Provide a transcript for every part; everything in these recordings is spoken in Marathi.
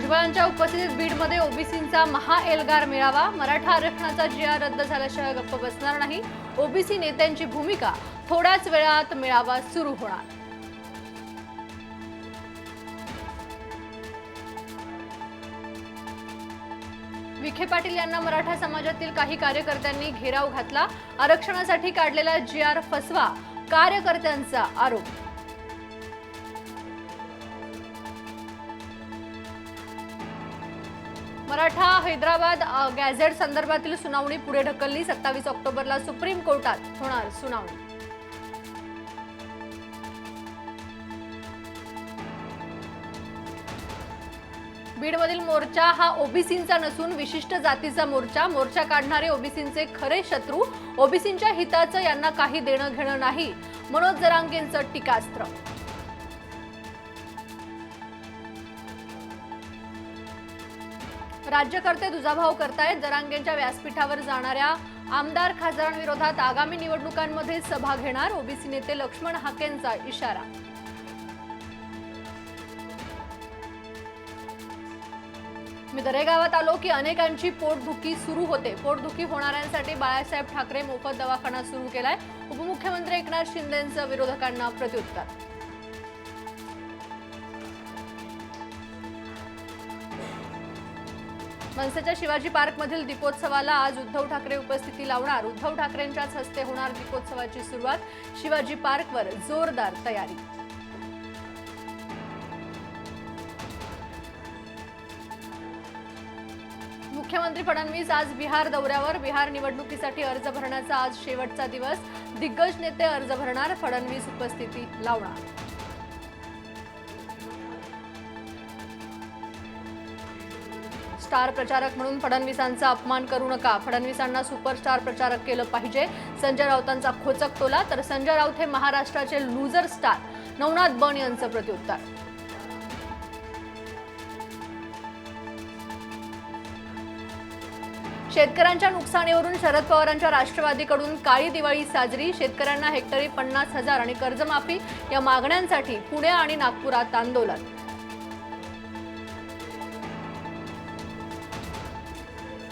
भुजबळांच्या उपस्थितीत बीडमध्ये ओबीसींचा महाएल्गार मेळावा। मराठा आरक्षणाचा जी.आर रद्द झाल्याशिवाय गप्प बसणार नाही। ओबीसी नेत्यांची भूमिका, थोड्याच वेळात मेळावा सुरू होणार। विखे पाटील यांना मराठा समाजातील काही कार्यकर्त्यांनी घेराव घातला। आरक्षणासाठी काढलेला जी.आर फसवा, कार्यकर्त्यांचा आरोप। मराठा हैदराबाद गॅझेट संदर्भातील सुनावणी पुढे ढकलली। 27 ऑक्टोबरला सुप्रीम कोर्टात होणार सुनावणी। बीडमधील मोर्चा हा ओबीसींचा नसून विशिष्ट जातीचा मोर्चा। मोर्चा काढणारे ओबीसींचे खरे शत्रू। ओबीसींच्या हिताचं यांना काही देणं घेणं नाही, मनोज जरांगेंचं टीकास्त्र। राज्यकर्ते दुजाभाव करतायत। जरांगेंच्या व्यासपीठावर जाणाऱ्या आमदार खासदारांविरोधात आगामी निवडणुकांमध्ये सभा घेणार। ओबीसी नेते लक्ष्मण हाकेंचा इशारा। मी दरेगावात आलो की अनेकांची पोटदुखी सुरू होते। पोटदुखी होणाऱ्यांसाठी बाळासाहेब ठाकरे मोफत दवाखाना सुरू केलाय। उपमुख्यमंत्री एकनाथ शिंदेंचं विरोधकांना प्रत्युत्तर। मनसेच्या शिवाजी पार्कमधील दीपोत्सवाला आज उद्धव ठाकरे उपस्थिती लावणार। उद्धव ठाकरेंच्याच हस्ते होणार दीपोत्सवाची सुरुवात। शिवाजी पार्कवर जोरदार तयारी। मुख्यमंत्री फडणवीस आज बिहार दौऱ्यावर। बिहार निवडणुकीसाठी अर्ज भरण्याचा आज शेवटचा दिवस। दिग्गज नेते अर्ज भरणार। फडणवीस उपस्थिती लावणार। स्टार प्रचारक म्हणून फडणवीसांचा अपमान करू नका। फडणवीसांना सुपरस्टार प्रचारक केलं पाहिजे। संजय राऊतांचा खोचक टोला। तर संजय राऊत हे महाराष्ट्राचे लूजर स्टार, नवनाथ बन यांचं प्रत्युत्तर। शेतकऱ्यांच्या नुकसानीवरून शरद पवारांच्या राष्ट्रवादीकडून काळी दिवाळी साजरी। शेतकऱ्यांना हेक्टरी 50,000 आणि कर्जमाफी या मागण्यांसाठी पुणे आणि नागपुरात आंदोलन।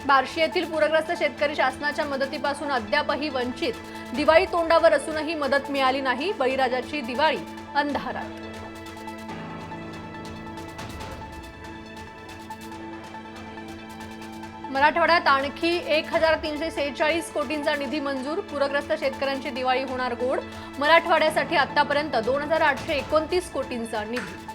बार्शी येथील पूरग्रस्त शेतकरी शासनाच्या मदतीपासून अद्यापही वंचित। दिवाळी तोंडावर असूनही मदत मिळाली नाही। बळीराजाची दिवाळी अंधारात। मराठवाड्यात आणखी 1346 कोटींचा निधी मंजूर। पूरग्रस्त शेतकऱ्यांची दिवाळी होणार गोड। मराठवाड्यासाठी आतापर्यंत 2829 कोटींचा निधी।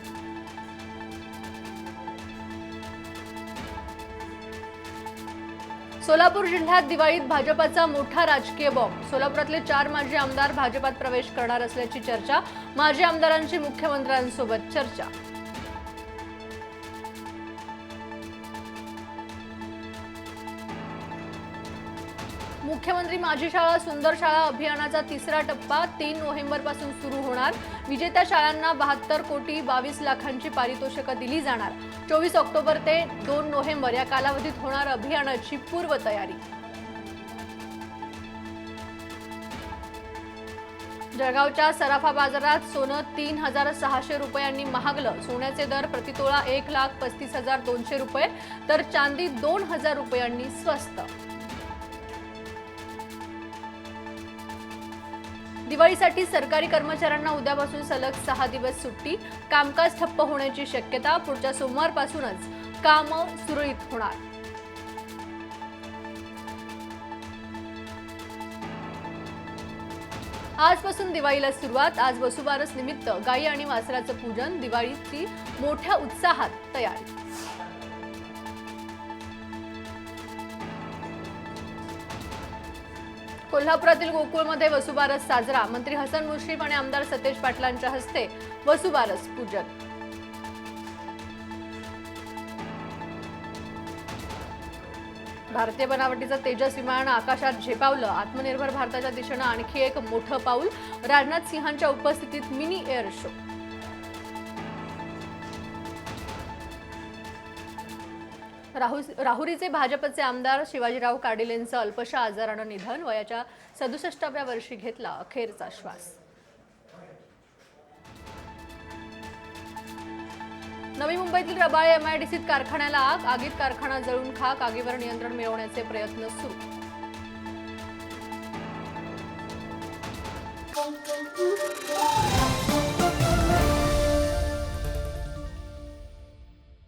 सोलापूर जिल्ह्यात दिवाळीत भाजपाचा मोठा राजकीय बॉम्ब। सोलापुरातले 4 माजी आमदार भाजपात प्रवेश करणार असल्याची चर्चा। माजी आमदारांची मुख्यमंत्र्यांसोबत चर्चा। मुख्यमंत्री माझी शाळा सुंदर शाळा अभियानाचा तिसरा टप्पा 3 नोव्हेंबरपासून सुरू होणार। विजेत्या शाळांना 72 कोटी 22 लाखांची पारितोषिकं दिली जाणार। 24 ऑक्टोबर ते 2 नोव्हेंबर या कालावधीत होणार अभियानाची पूर्वतयारी। जळगावच्या सराफा बाजारात सोनं 3600 रुपयांनी महागलं। सोन्याचे दर प्रतितोळा 1,35,200 रुपये, तर चांदी 2000 रुपयांनी स्वस्त। दिवाळीसाठी सरकारी कर्मचाऱ्यांना उद्यापासून सलग 6 दिवस सुट्टी। कामकाज ठप्प होण्याची शक्यता। पुढच्या सोमवारपासूनच कामं सुरळीत होणार। आजपासून दिवाळीला सुरुवात। आज वसुबारस निमित्त गायी आणि वासराचं पूजन। दिवाळीची मोठ्या उत्साहात तयारी। कोल्हापुरातील गोकुळमध्ये वसुबारस साजरा। मंत्री हसन मुश्रीफ आणि आमदार सतेज पाटलांच्या हस्ते वसुबारस पूजन। भारतीय बनावटीचं तेजस विमान आकाशात झेपावलं। आत्मनिर्भर भारताच्या दिशेनं आणखी एक मोठं पाऊल। राजनाथ सिंहांच्या उपस्थितीत मिनी एअर शो। राहुरीचे भाजपचे आमदार शिवाजीराव काडिलेंचं अल्पशा आजारानं निधन। वयाच्या 67व्या वर्षी घेतला अखेरचा श्वास। नवी मुंबईतील रबाळे एमआयडीसीत कारखान्याला आग. आगीत कारखाना जळून खाक. आगीवर नियंत्रण मिळवण्याचे प्रयत्न सुरू.